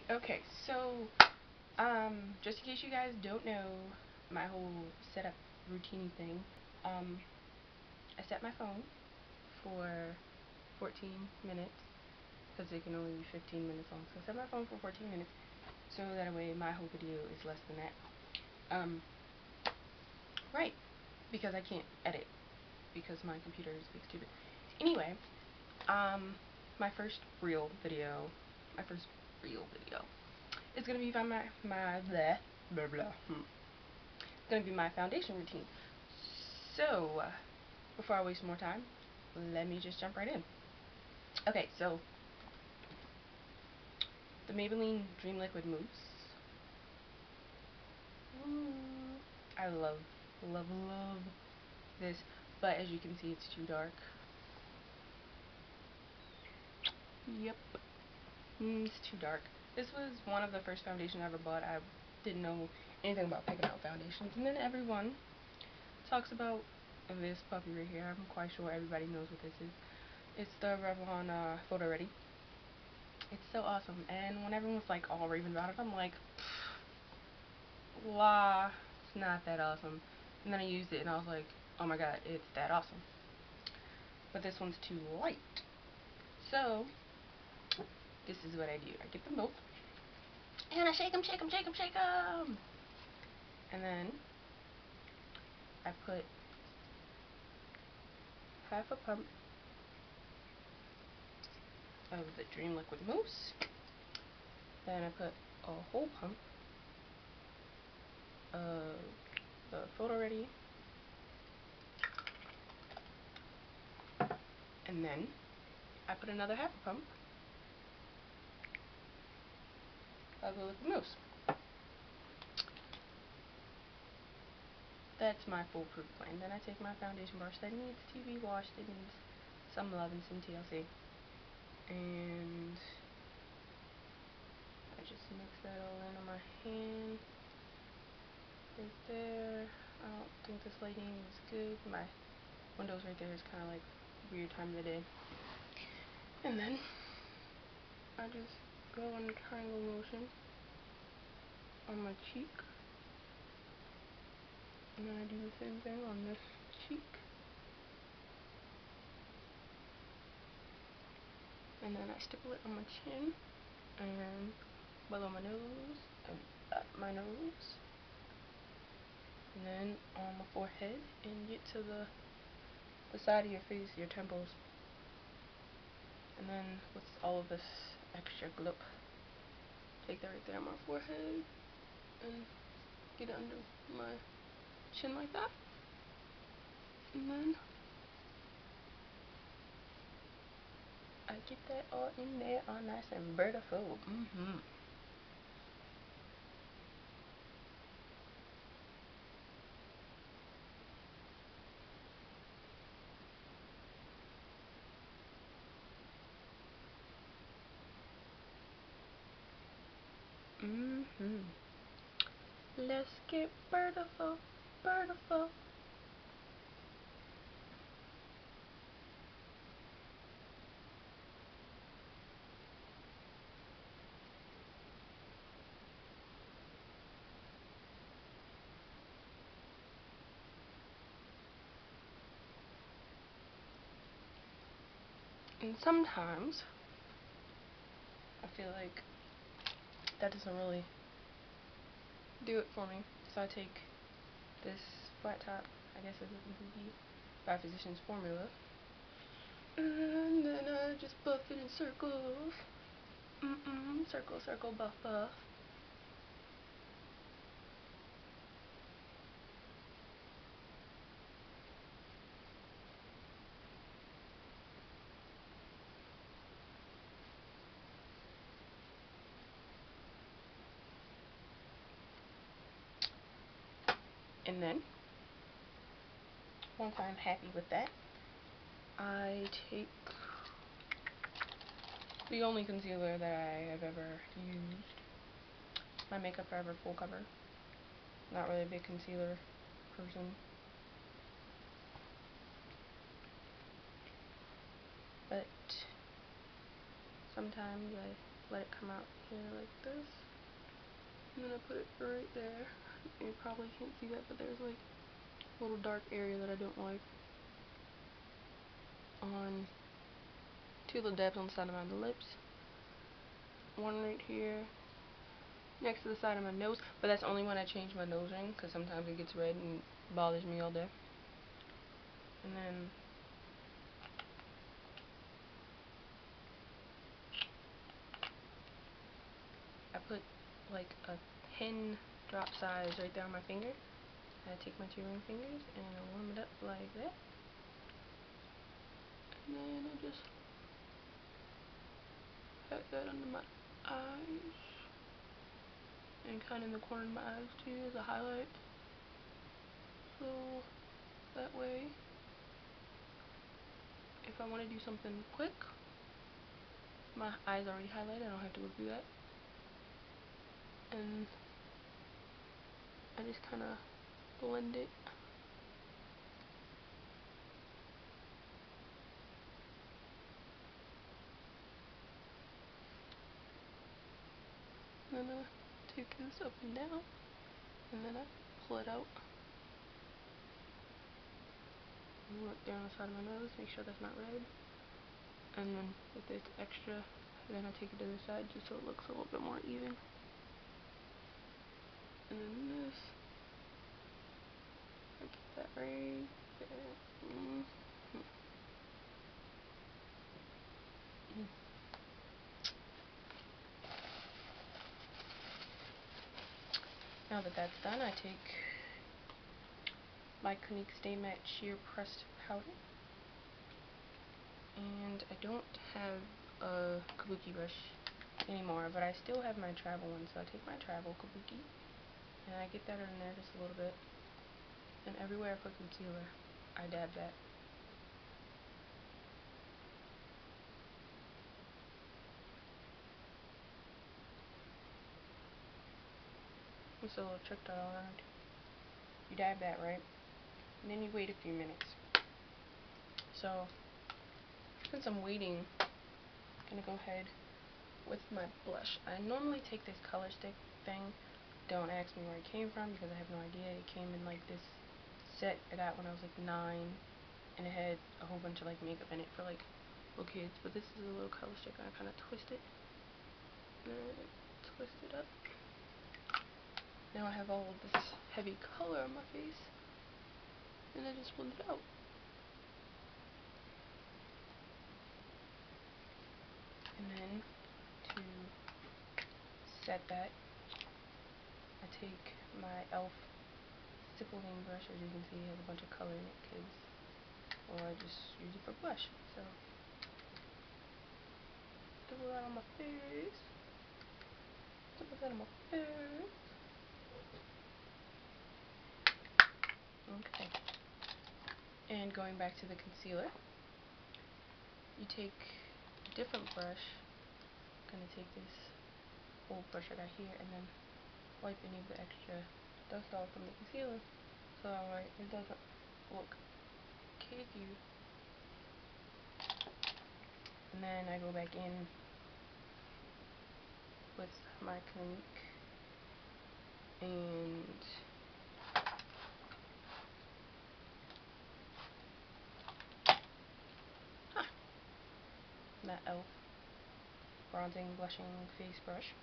Okay, so, just in case you guys don't know my whole setup routine thing, I set my phone for 14 minutes, because it can only be 15 minutes long, so I set my phone for 14 minutes, so that way my whole video is less than that. Right, because I can't edit, because my computer is big stupid. Anyway, my first real video, it's gonna be my blah blah blah. It's gonna be my foundation routine. So, before I waste more time, let me just jump right in. Okay, so the Maybelline Dream Liquid Mousse. Ooh, I love this, but as you can see, it's too dark. Yep, it's too dark. This was one of the first foundations I ever bought. I didn't know anything about picking out foundations, and then everyone talks about this puppy right here. I'm quite sure everybody knows what this is. It's the Revlon Photo Ready. It's so awesome, and when everyone was like all raving about it, I'm like, la, it's not that awesome. And then I used it, and I was like, oh my god, it's that awesome. But this one's too light. So this is what I do. I get them both, and I shake them, and then I put half a pump of the Dream Liquid Mousse. Then I put a whole pump of the Photo Ready. And then I put another half a pump of the liquid mousse. That's my foolproof plan. Then I take my foundation brush that needs to be washed. It needs some love and some TLC. And I just mix that all in on my hand. Right there. I don't think this lighting is good. My windows right there is kind of like weird time of the day. And then I just go in triangle motion on my cheek. And then I do the same thing on this cheek. And then I stipple it on my chin and below my nose and up my nose. And then on my forehead and get to the side of your face, your temples. And then with all of this extra gloop, take that right there on my forehead and get it under my chin like that. And then I get that all in there all nice and beautiful. Let's get beautiful, beautiful. And sometimes I feel like that doesn't really do it for me. So I take this flat top, I guess it's a by Physicians Formula, and then I just buff it in circles. Circle, circle, buff, buff. And then, once I'm happy with that, I take the only concealer that I have ever used, my Makeup Forever Full Cover. Not really a big concealer person, but sometimes I let it come out here like this. And then I put it right there. You probably can't see that, but there's like a little dark area that I don't like on two little dabs on the side of my lips. One right here next to the side of my nose, but that's only when I change my nose ring, because sometimes it gets red and bothers me all day. And then I put like a pin drop size right there on my finger. I take my two ring fingers and I warm it up like that. And then I just pat that under my eyes. And kind of in the corner of my eyes too as a highlight. So that way, if I want to do something quick, my eyes already highlighted, I don't have to go through that. And I just kind of blend it. And then I take this up and down, and then I pull it out. And look down the side of my nose, make sure that's not red. And then if it's extra, then I take it to the side just so it looks a little bit more even. And then this, I get that right there. Now that that's done, I take my Clinique Stay Matte Sheer Pressed Powder. And I don't have a kabuki brush anymore, but I still have my travel one, so I take my travel kabuki and I get that in there just a little bit. And everywhere I put concealer, I dab that. It's a little trick that I learned. You dab that, right? And then you wait a few minutes. So, since I'm waiting, I'm gonna go ahead with my blush. I normally take this color stick thing. Don't ask me where it came from because I have no idea. It came in like this set I got when I was like 9, and it had a whole bunch of like makeup in it for like little kids. But this is a little color stick, and I kind of twist it. And then twist it up. Now I have all of this heavy color on my face, and I just blend it out. And then to set that, I take my e.l.f. stippling brush. As you can see, it has a bunch of color in it, or I just use it for blush. So, double that on my face. Double that on my face. Okay. And going back to the concealer, you take a different brush. I'm gonna take this old brush I got here and then wipe any of the extra dust off from the concealer, so it doesn't look cakey. And then I go back in with my Clinique and that e.l.f. bronzing blushing face brush,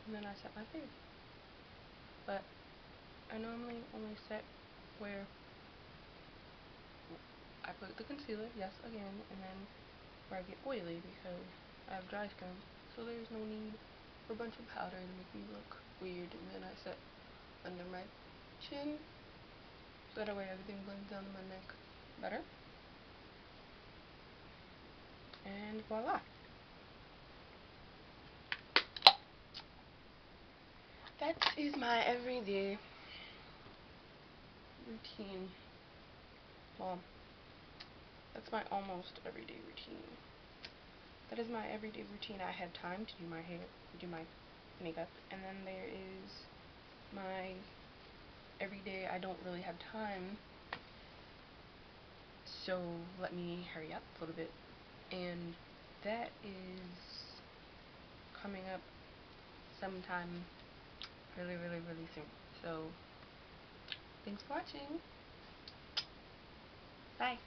and then I set my face. But I normally only set where I put the concealer, yes, again, and then where I get oily because I have dry skin, so there's no need for a bunch of powder to make me look weird. And then I set under my chin, so that way everything blends down to my neck better. And voila! That is my everyday routine. Well, that's my almost everyday routine. That is my everyday routine. I have time to do my hair, do my makeup, and then there is my everyday I don't really have time, so let me hurry up a little bit. And that is coming up sometime really soon. So thanks for watching. Bye.